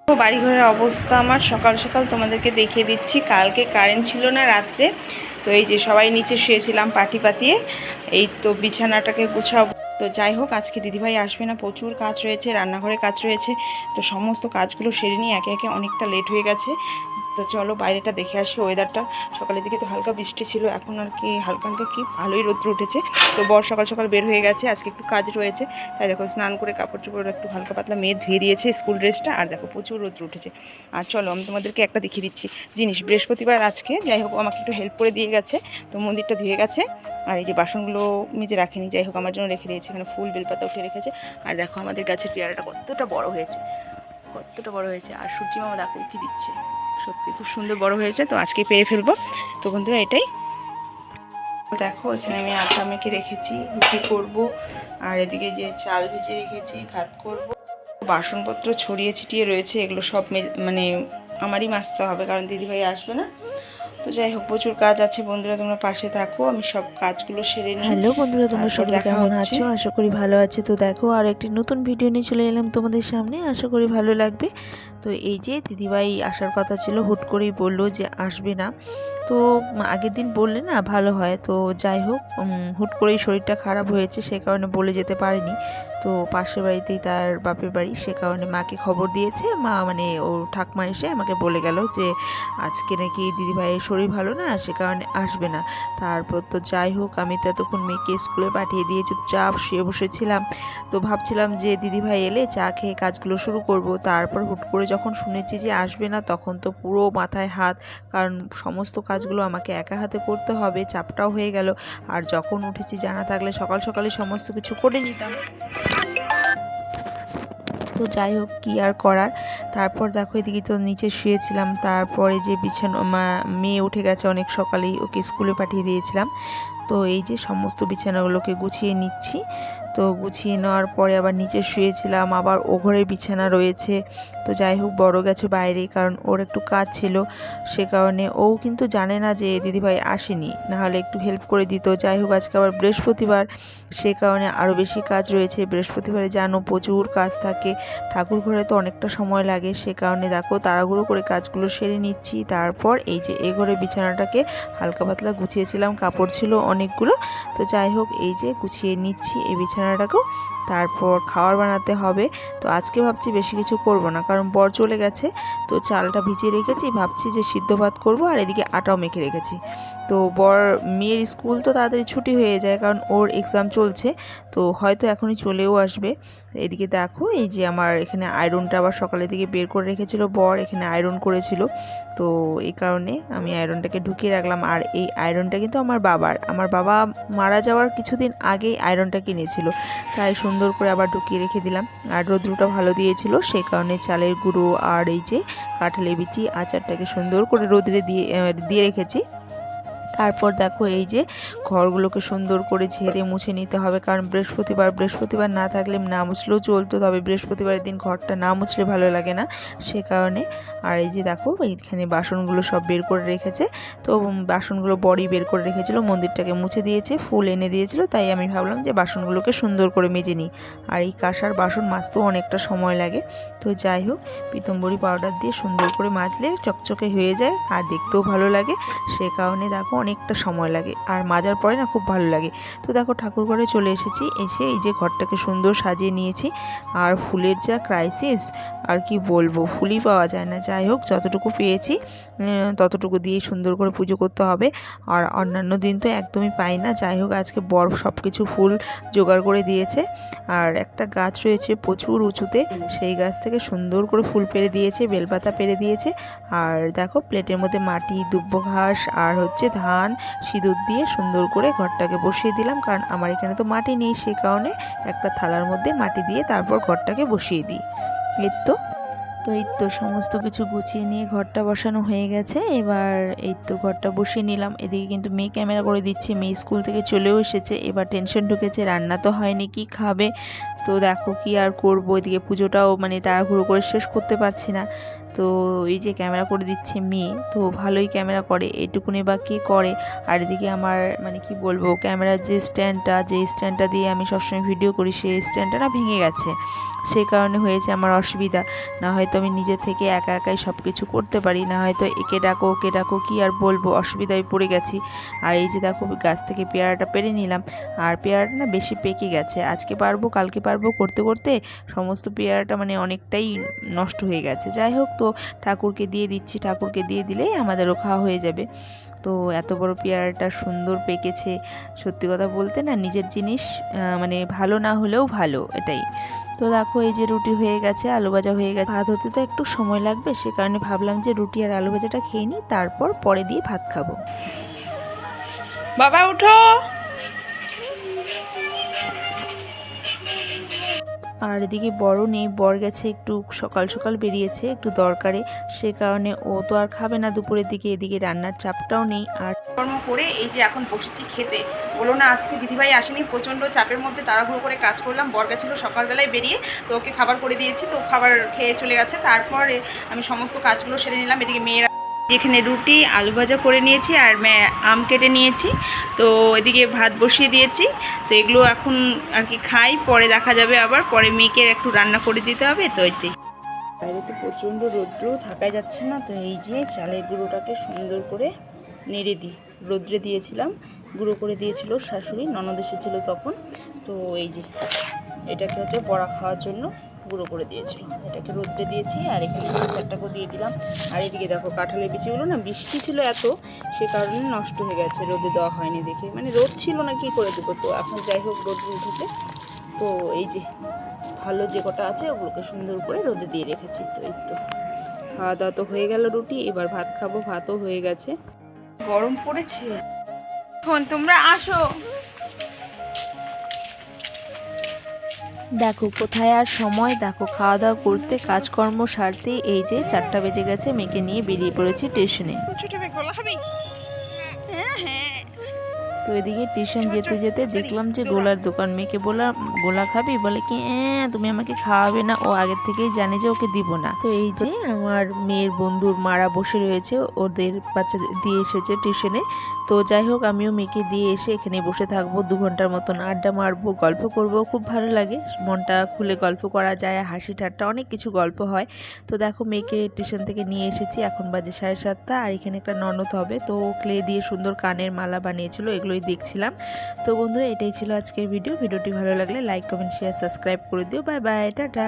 তো বাড়িঘরের অবস্থা আমার সকাল সকাল তোমাদেরকে দেখিয়ে দিচ্ছি। কালকে কারেন্ট ছিল না রাত্রে, তো এই যে সবাই নিচে শুয়েছিলাম পাটি পাতিয়ে। এই তো বিছানাটাকে গুছাবো। তো যাই হোক, আজকে দিদিভাই আসবে না, প্রচুর কাজ রয়েছে, রান্নাঘরে কাজ রয়েছে। তো সমস্ত কাজগুলো সেরে নিয়ে একে একে অনেকটা লেট হয়ে গেছে। তো চলো বাইরেটা দেখে আসি। ওয়েদারটা সকালের দিকে তো হালকা বৃষ্টি ছিল, এখন আর কি হালকা হালকা কি ভালোই রোদ্র উঠেছে। তো বর সকাল সকাল বের হয়ে গেছে, আজকে একটু কাজ রয়েছে। তাই দেখো স্নান করে কাপড় চোপড় একটু হালকা পাতলা মেয়ে ধুয়ে দিয়েছে স্কুল ড্রেসটা। আর দেখো প্রচুর রোদ্র উঠেছে। আর চলো আমি তোমাদেরকে একটা দেখিয়ে দিচ্ছি জিনিস। বৃহস্পতিবার আজকে, যাই হোক আমাকে একটু হেল্প করে দিয়ে গেছে, তো মন্দিরটা ধুয়ে গেছে। আর এই যে বাসনগুলো মেজে রাখেনি, যাই হোক আমার জন্য রেখে দিয়েছে। এখানে ফুল বেলপাতা উঠে রেখেছে। আর দেখো আমাদের গাছের পেয়ারাটা কতটা বড় হয়েছে, কতটা বড় হয়েছে। আর সূর্যি মামা দেখো কি দিচ্ছে, সত্যি খুব সুন্দর বড় হয়েছে। তো আজকে পেরে ফেলবো। তো বন্ধুরা এটাই দেখো, এখানে আমি আটা মেখে রেখেছি, রুটি করব। আর এদিকে যে চাল ভেজে রেখেছি, ভাত করব। বাসনপত্র ছড়িয়ে ছিটিয়ে রয়েছে, এগুলো সব মানে আমারই মাজতে হবে, কারণ দিদিভাই আসবে না। তো যাই হোক প্রচুর কাজ আছে। বন্ধুরা তোমরা পাশে থাকো, আমি সব কাজগুলো সেরে নিই। হ্যালো বন্ধুরা, তোমরা তারপর সকলে দেখা কেমন হচ্ছে। আছো? আশা করি ভালো আছো। তো দেখো আর একটি নতুন ভিডিও নিয়ে চলে এলাম তোমাদের সামনে, আশা করি ভালো লাগবে। তো এই যে দিদিভাই আসার কথা ছিল, হুট করেই বললো যে আসবে না। তো আগের দিন বললে না ভালো হয়। তো যাই হোক হুট করেই শরীরটা খারাপ হয়েছে, সে কারণে বলে যেতে পারেনি। তো পাশের বাড়িতেই তার বাপের বাড়ি, সে কারণে মাকে খবর দিয়েছে। মা মানে ও ঠাকমা এসে আমাকে বলে গেল যে আজকে নাকি দিদিভাইয়ের শরীর ভালো না, সে কারণে আসবে না। তারপর তো যাই হোক আমি তো এতক্ষণ মেয়েকে স্কুলে পাঠিয়ে দিয়ে চুপচাপ শুয়ে বসেছিলাম। তো ভাবছিলাম যে দিদিভাই এলে চা খেয়ে কাজগুলো শুরু করব। তারপর হুট করে যখন শুনেছি যে আসবে না, তখন তো পুরো মাথায় হাত, কারণ সমস্ত কাজগুলো আমাকে একা হাতে করতে হবে, চাপটাও হয়ে গেল। আর যখন উঠেছি জানা থাকলে সকাল সকালে সমস্ত কিছু করে নিতাম। তো যাই হোক কী আর করার। তারপর দেখো এদিকে তো নিচে শুয়েছিলাম, তারপরে যে বিছানা মেয়ে উঠে গেছে অনেক সকালেই, ওকে স্কুলে পাঠিয়ে দিয়েছিলাম। তো এই যে সমস্ত বিছানাগুলোকে গুছিয়ে নিচ্ছি। তো গুছিয়ে নেওয়ার পরে আবার নিচে শুয়েছিলাম, আবার ও ঘরের বিছানা রয়েছে। তো যাই হোক বড় গেছে বাইরে, কারণ ওর একটু কাজ ছিল, সে কারণে ও কিন্তু জানে না যে দিদিভাই আসেনি, নাহলে একটু হেল্প করে দিত। যাই হোক আজকে আবার বৃহস্পতিবার, সে কারণে আরও বেশি কাজ রয়েছে। বৃহস্পতিবারে জানো প্রচুর কাজ থাকে, ঠাকুর ঘরে তো অনেকটা সময় লাগে, সে কারণে দেখো তাড়াহুড়ো করে কাজগুলো সেরে নিচ্ছি। তারপর এই যে এ ঘরে বিছানাটাকে হালকা পাতলা গুছিয়েছিলাম, কাপড় ছিল অনেকগুলো। তো যাই হোক এই যে গুছিয়ে নিচ্ছি এই বিছানাটাকেও। তারপর খাবার বানাতে হবে। তো আজকে ভাবছি বেশি কিছু করব না, কারণ বর চলে গেছে। তো চালটা ভিজিয়ে রেখেছি, ভাবছি যে সিদ্ধ ভাত করব, আর এদিকে আটাও মেখে রেখেছি। তো মেয়ের স্কুল তো তাড়াতাড়ি ছুটি হয়ে যায়, কারণ ওর এক্সাম চলছে। তো হয়তো এখনই চলেও আসবে। এদিকে দেখো এই যে আমার এখানে আয়রনটা আবার সকালের দিকে বের করে রেখেছিল বর, এখানে আয়রন করেছিল। তো এই কারণে আমি আয়রনটাকে ঢুকিয়ে রাখলাম। আর এই আয়রনটা কিন্তু আমার বাবা মারা যাওয়ার কিছুদিন আগেই আয়রনটা কিনেছিল, তাই সুন্দর করে আবার ঢুকিয়ে রেখে দিলাম। আর রোদ্রুটা ভালো দিয়েছিল, সেই কারণে চালের গুঁড়ো আর এই যে কাঁঠালের বিচি আচারটাকে সুন্দর করে রোদ্রে দিয়ে রেখেছি। তারপর দেখো এই যে ঘরগুলোকে সুন্দর করে ঝেড়ে মুছে নিতে হবে, কারণ বৃহস্পতিবার না থাকলে না মুছলেও চলতো, তবে বৃহস্পতিবারের দিন ঘরটা না মুছলে ভালো লাগে না, সে কারণে। আর এই যে দেখো এইখানে বাসনগুলো সব বের করে রেখেছে। তো বাসনগুলো বড়ই বের করে রেখেছিল, মন্দিরটাকে মুছে দিয়েছে, ফুল এনে দিয়েছিল, তাই আমি ভাবলাম যে বাসনগুলোকে সুন্দর করে মেজে নিই। আর এই কাঁসার বাসন মাজতেও অনেকটা সময় লাগে। তো যাই হোক পিতম্বরী পাউডার দিয়ে সুন্দর করে মাজলে চকচকে হয়ে যায়, আর দেখতেও ভালো লাগে, সে কারণে দেখো অনেকটা সময় লাগে, আর মাজার পরে না খুব ভালো লাগে। তো দেখো ঠাকুর ঘরে চলে এসেছি, এসে এই যে ঘরটাকে সুন্দর সাজিয়ে নিয়েছি। আর ফুলের যা ক্রাইসিস, আর কি বলবো, ফুলই পাওয়া যায় না। যাই হোক যতটুকু পেয়েছি ততটুকু দিয়ে সুন্দর করে পুজো করতে হবে। আর অন্যান্য দিন তো একদমই পাই না। যাই হোক আজকে বর সব কিছু ফুল জোগাড় করে দিয়েছে। আর একটা গাছ রয়েছে প্রচুর উঁচুতে, সেই গাছ থেকে সুন্দর করে ফুল পেড়ে দিয়েছে, বেলপাতা পেড়ে দিয়েছে। আর দেখো প্লেটের মধ্যে মাটি, দুব্বো ঘাস আর হচ্ছে ধান সিঁদুর দিয়ে সুন্দর করে ঘরটাকে বসিয়ে দিলাম, কারণ আমার এখানে তো মাটি নেই, সেই কারণে একটা থালার মধ্যে মাটি দিয়ে তারপর ঘরটাকে বসিয়ে দিই। এই তো সমস্ত কিছু গুছিয়ে নিয়ে ঘরটা বসানো হয়ে গেছে। এবার এই তো ঘরটা বসিয়ে নিলাম। এদিকে কিন্তু মেয়ে ক্যামেরা করে দিচ্ছে, মেয়ে স্কুল থেকে চলেও এসেছে। এবার টেনশন ঢুকেছে, রান্না তো হয়নি, কি খাবে। তো দেখো কি আর করবো, এদিকে পুজোটাও মানে তাড়াহুড়ো করে শেষ করতে পারছি না। তো এই যে ক্যামেরা করে দিচ্ছে মেয়ে, তো ভালোই ক্যামেরা করে, এটুকুনি বা কে করে। আর এদিকে আমার মানে কি বলবো, ক্যামেরার যে স্ট্যান্ডটা দিয়ে আমি সবসময় ভিডিও করি, সেই স্ট্যান্ডটা না ভেঙে গেছে, সেই কারণে হয়েছে আমার অসুবিধা। না হয়তো আমি নিজে থেকে একা একাই সব কিছু করতে পারি, না হয়তো একে ডাকো ওকে ডাকো, কি আর বলবো, অসুবিধায় পড়ে গেছি। আর এই যে দেখো গাছ থেকে পেয়ারাটা পেরে নিলাম, আর পেয়ারাটা না বেশি পেকে গেছে, আজকে পারবো কালকে পারবো করতে করতে সমস্ত পেয়ারাটা মানে অনেকটাই নষ্ট হয়ে গেছে। যাই হোক, তো ঠাকুরকে দিয়ে দিচ্ছি, ঠাকুরকে দিয়ে দিলেই আমাদেরও খাওয়া হয়ে যাবে। তো এত বড় পেয়ারাটা সুন্দর পেকেছে, সত্যি কথা বলতে না নিজের জিনিস মানে ভালো না হলেও ভালো, এটাই। তো দেখো এই যে রুটি হয়ে গেছে, আলু ভাজা হয়ে গেছে, ভাত হতে তো একটু সময় লাগবে, সে কারণে ভাবলাম যে রুটি আর আলু ভাজাটা খেয়ে নিই, তারপর পরে দিয়ে ভাত খাবো। বাবা উঠো। আর এদিকে বড় নেই, বর গেছে একটু সকাল সকাল বেরিয়েছে একটু দরকারে, সে কারণে ও তো আর খাবে না দুপুরের দিকে, এদিকে রান্নার চাপটাও নেই। আর কর্ম করে এই যে এখন বসেছি খেতে। বলো না আজকে দিদিভাই আসেনি, প্রচণ্ড চাপের মধ্যে তাড়াহুড়ো করে কাজ করলাম। বর গেছিলো সকালবেলায় বেরিয়ে, তো ওকে খাবার করে দিয়েছি, তো খাবার খেয়ে চলে গেছে। তারপরে আমি সমস্ত কাজগুলো সেরে নিলাম। এদিকে মেয়েরা যেখানে রুটি আলু ভাজা করে নিয়েছি আর আম কেটে নিয়েছি, তো এদিকে ভাত বসিয়ে দিয়েছি। তো এগুলো এখন আর কি খাই, পরে দেখা যাবে, আবার পরে মেয়েকে একটু রান্না করে দিতে হবে। তো এটাই, বাইরে তো প্রচণ্ড রৌদ্র, থাকা যাচ্ছে না। তো এই যে চালের গুঁড়োটাকে সুন্দর করে নেড়ে দিই, রৌদ্রে দিয়েছিলাম, গুঁড়ো করে দিয়েছিল শাশুড়ি, ননদ এসেছিলো তখন। তো এই যে এটাকে হচ্ছে বড়া খাওয়ার জন্য গুঁড়ো করে দিয়েছিল, এটাকে রোদ্রে দিয়েছি। আর এখানে আচারটাকেও দিয়ে দিলাম। আর এদিকে দেখো কাঁঠালের বিচিগুলো না বৃষ্টি ছিল এত, সে কারণে নষ্ট হয়ে গেছে, রোদে দেওয়া হয়নি দেখে, মানে রোদ ছিল না কি করে দেবো। তো এখন যাই হোক রোদে উঠেছে, তো এই যে ভালো যে কটা আছে ওগুলোকে সুন্দর করে রোদে দিয়ে রেখেছি। তো এই তো খাওয়া দাওয়া তো হয়ে গেল, রুটি, এবার ভাত খাবো, ভাতও হয়ে গেছে। গরম পড়েছে, এখন তোমরা আসো। দেখো কোথায় আর সময়, দেখো খাওয়া দাওয়া করতে কাজকর্ম সারতে এই যে 4টা বেজে গেছে, মেয়েকে নিয়ে বেরিয়ে পড়েছি স্টেশনে। তো এদিকে টিউশন যেতে যেতে দেখলাম যে গোলার দোকান, মেয়েকে বললাম গোলা খাবি, বলে কি তুমি আমাকে খাওয়াবে না, ও আগের থেকেই জানে যে ওকে দিব না। তো এই যে আমার মেয়ের বন্ধুর মারা বসে রয়েছে, ওদের বাচ্চাদের দিয়ে এসেছে টিউশনে। তো যাই হোক আমিও মেয়েকে দিয়ে এসে এখানে বসে থাকবো, 2 ঘন্টার মতন আড্ডা মারবো, গল্প করব, খুব ভালো লাগে, মনটা খুলে গল্প করা যায়, হাসি ঠাট্টা অনেক কিছু গল্প হয়। তো দেখো মেয়েকে টিউশন থেকে নিয়ে এসেছি, এখন বাজে 7:30। আর এখানে একটা ননদ হবে, তো ক্লে দিয়ে সুন্দর কানের মালা বানিয়েছিল, এগুলোই দেখছিলাম। তো বন্ধুরা এটাই ছিল আজকের ভিডিওটি ভালো লাগলে লাইক কমেন্ট শেয়ার সাবস্ক্রাইব করে দিও। Bye bye, tata.